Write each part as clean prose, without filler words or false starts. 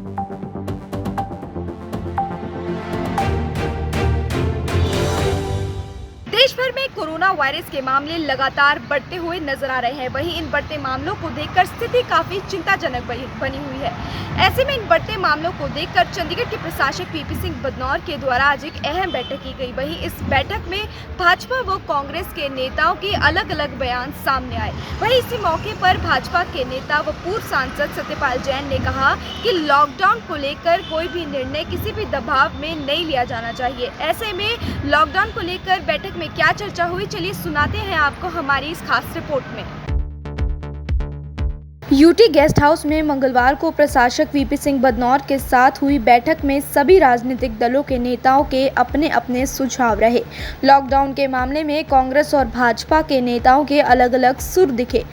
देश भर में कोरोना वायरस के मामले लगातार बढ़ते हुए नजर आ रहे हैं। वहीं इन बढ़ते मामलों को देखकर स्थिति काफी चिंताजनक बनी हुई है। ऐसे में इन बढ़ते मामलों को देखकर चंडीगढ़ के प्रशासक वीपी सिंह बदनौर के द्वारा आज एक अहम बैठक की गई। वहीं इस बैठक में भाजपा व कांग्रेस के नेताओं के अलग अलग बयान सामने आए। वहीं इसी मौके पर भाजपा के नेता व पूर्व सांसद सत्यपाल जैन ने कहा कि लॉकडाउन को लेकर कोई भी निर्णय किसी भी दबाव में नहीं लिया जाना चाहिए। ऐसे में लॉकडाउन को लेकर बैठक में क्या चर्चा हुई, चलिए सुनाते हैं आपको हमारी इस खास रिपोर्ट में। यूटी गेस्ट हाउस में मंगलवार को प्रशासक वीपी सिंह बदनौर के साथ हुई बैठक में सभी राजनीतिक दलों के नेताओं के अपने अपने सुझाव रहे। लॉकडाउन के मामले में कांग्रेस और भाजपा के नेताओं के अलग अलग सुर दिखे।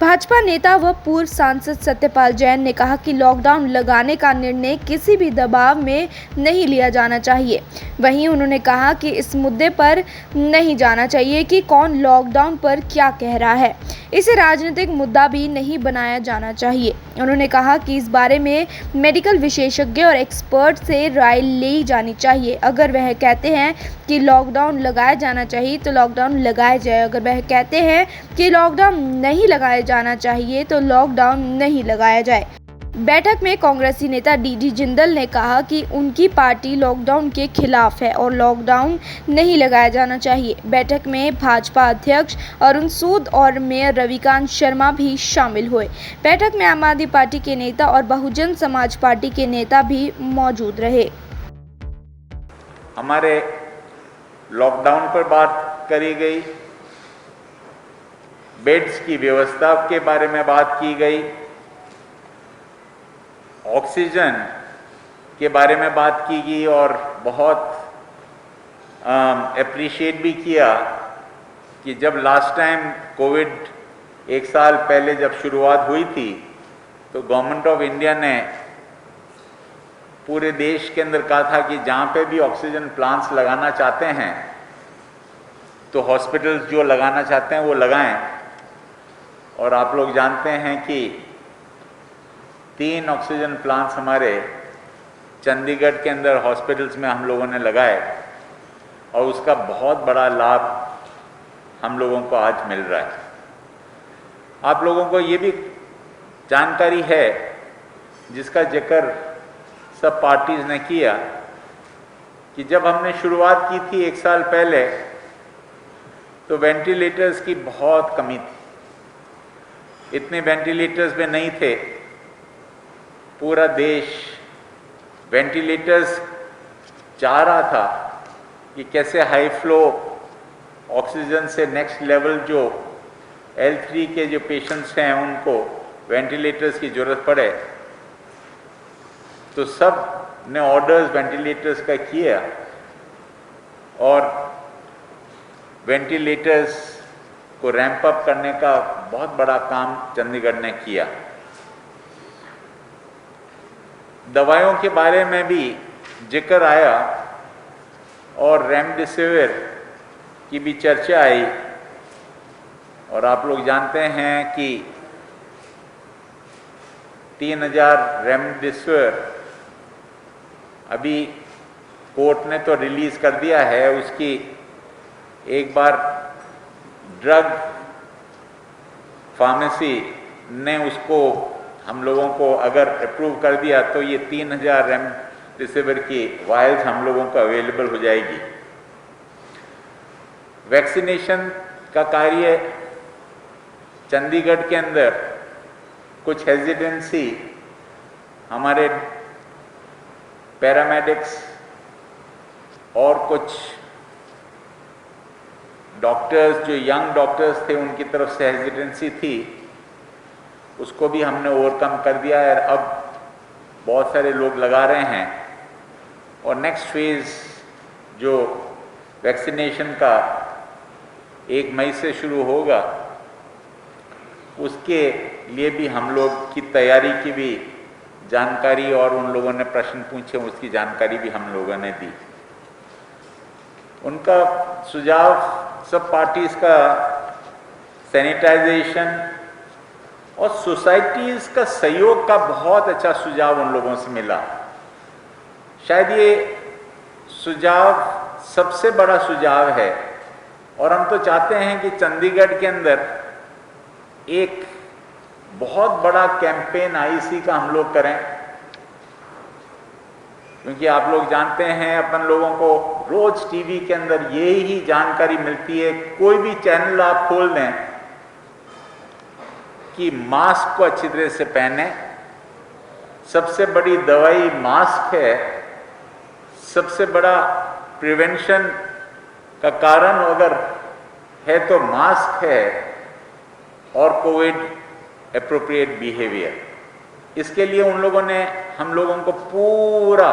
भाजपा नेता व पूर्व सांसद सत्यपाल जैन ने कहा कि लॉकडाउन लगाने का निर्णय किसी भी दबाव में नहीं लिया जाना चाहिए। वहीं उन्होंने कहा कि इस मुद्दे पर नहीं जाना चाहिए कि कौन लॉकडाउन पर क्या कह रहा है, इसे राजनीतिक मुद्दा भी नहीं बनाया जाना चाहिए। उन्होंने कहा कि इस बारे में मेडिकल विशेषज्ञ और एक्सपर्ट से राय ली जानी चाहिए। अगर वह कहते हैं कि लॉकडाउन लगाया जाना चाहिए तो लॉकडाउन लगाया जाए, अगर वह कहते हैं कि लॉकडाउन नहीं लगाया जाना चाहिए तो लॉकडाउन नहीं लगाया जाए। बैठक में कांग्रेसी नेता डीडी जिंदल ने कहा कि उनकी पार्टी लॉकडाउन के खिलाफ है और लॉकडाउन नहीं लगाया जाना चाहिए। बैठक में भाजपा अध्यक्ष अरुण सूद और मेयर रविकांत शर्मा भी शामिल हुए। बैठक में आम आदमी पार्टी के नेता और बहुजन समाज पार्टी के नेता भी मौजूद रहे। हमारे लॉकडाउन पर बात करी गई, बेड्स की व्यवस्था के बारे में बात की गई, ऑक्सीजन के बारे में बात की गई और बहुत अप्रिशिएट भी किया कि जब लास्ट टाइम कोविड एक साल पहले जब शुरुआत हुई थी तो गवर्नमेंट ऑफ इंडिया ने पूरे देश के अंदर कहा था कि जहाँ पे भी ऑक्सीजन प्लांट्स लगाना चाहते हैं तो हॉस्पिटल्स जो लगाना चाहते हैं वो लगाएं। और आप लोग जानते हैं कि 3 ऑक्सीजन प्लांट्स हमारे चंडीगढ़ के अंदर हॉस्पिटल्स में हम लोगों ने लगाए और उसका बहुत बड़ा लाभ हम लोगों को आज मिल रहा है। आप लोगों को ये भी जानकारी है जिसका जिक्र सब पार्टीज ने किया कि जब हमने शुरुआत की थी 1 साल पहले तो वेंटिलेटर्स की बहुत कमी थी, इतने वेंटिलेटर्स भी नहीं थे। पूरा देश वेंटिलेटर्स चाह रहा था कि कैसे हाई फ्लो ऑक्सीजन से नेक्स्ट लेवल जो L3 के जो पेशेंट्स हैं उनको वेंटिलेटर्स की ज़रूरत पड़े, तो सब ने ऑर्डर्स वेंटिलेटर्स का किया और वेंटिलेटर्स को रैंप अप करने का बहुत बड़ा काम चंडीगढ़ ने किया। दवाइयों के बारे में भी जिक्र आया और रेमडेसिविर की भी चर्चा आई और आप लोग जानते हैं कि 3000 रेमडेसिविर अभी कोर्ट ने तो रिलीज कर दिया है। उसकी एक बार ड्रग फार्मेसी ने उसको हम लोगों को अगर अप्रूव कर दिया तो ये 3000 रेमडेसिविर की वायल्स हम लोगों को अवेलेबल हो जाएगी। वैक्सीनेशन का कार्य चंडीगढ़ के अंदर कुछ हेजिटेंसी हमारे पैरामेडिक्स और कुछ डॉक्टर्स जो यंग डॉक्टर्स थे उनकी तरफ से हेजिटेंसी थी, उसको भी हमने ओवरकम कर दिया है। अब बहुत सारे लोग लगा रहे हैं और नेक्स्ट फेज जो वैक्सीनेशन का 1 मई से शुरू होगा उसके लिए भी हम लोग की तैयारी की भी जानकारी और उन लोगों ने प्रश्न पूछे उसकी जानकारी भी हम लोगों ने दी। उनका सुझाव सब पार्टीज का सैनिटाइजेशन और सोसाइटीज का सहयोग का बहुत अच्छा सुझाव उन लोगों से मिला। शायद ये सुझाव सबसे बड़ा सुझाव है और हम तो चाहते हैं कि चंडीगढ़ के अंदर एक बहुत बड़ा कैंपेन आईसी का हम लोग करें, क्योंकि आप लोग जानते हैं अपन लोगों को रोज टीवी के अंदर यही ही जानकारी मिलती है, कोई भी चैनल आप खोल दें कि मास्क को अच्छी तरह से पहने। सबसे बड़ी दवाई मास्क है, सबसे बड़ा प्रिवेंशन का कारण अगर है तो मास्क है और कोविड एप्रोप्रिएट बिहेवियर। इसके लिए उन लोगों ने हम लोगों को पूरा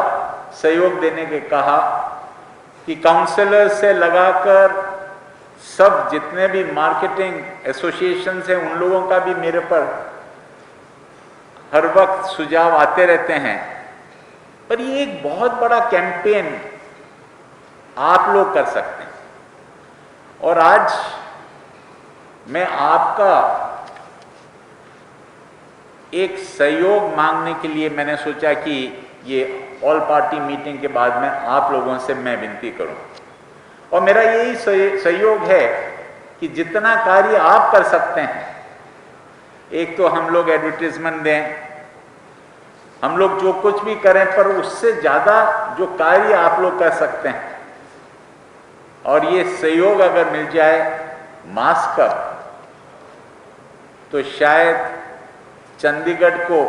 सहयोग देने के कहा कि काउंसलर से लगाकर सब जितने भी मार्केटिंग एसोसिएशन हैं उन लोगों का भी मेरे पर हर वक्त सुझाव आते रहते हैं। पर ये एक बहुत बड़ा कैंपेन आप लोग कर सकते हैं और आज मैं आपका एक सहयोग मांगने के लिए मैंने सोचा कि ये ऑल पार्टी मीटिंग के बाद में आप लोगों से मैं विनती करूं और मेरा यही सहयोग है कि जितना कार्य आप कर सकते हैं, एक तो हम लोग एडवर्टीजमेंट दें, हम लोग जो कुछ भी करें, पर उससे ज्यादा जो कार्य आप लोग कर सकते हैं और ये सहयोग अगर मिल जाए मास्क का, तो शायद चंडीगढ़ को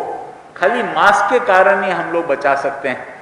खाली मास्क के कारण ही हम लोग बचा सकते हैं।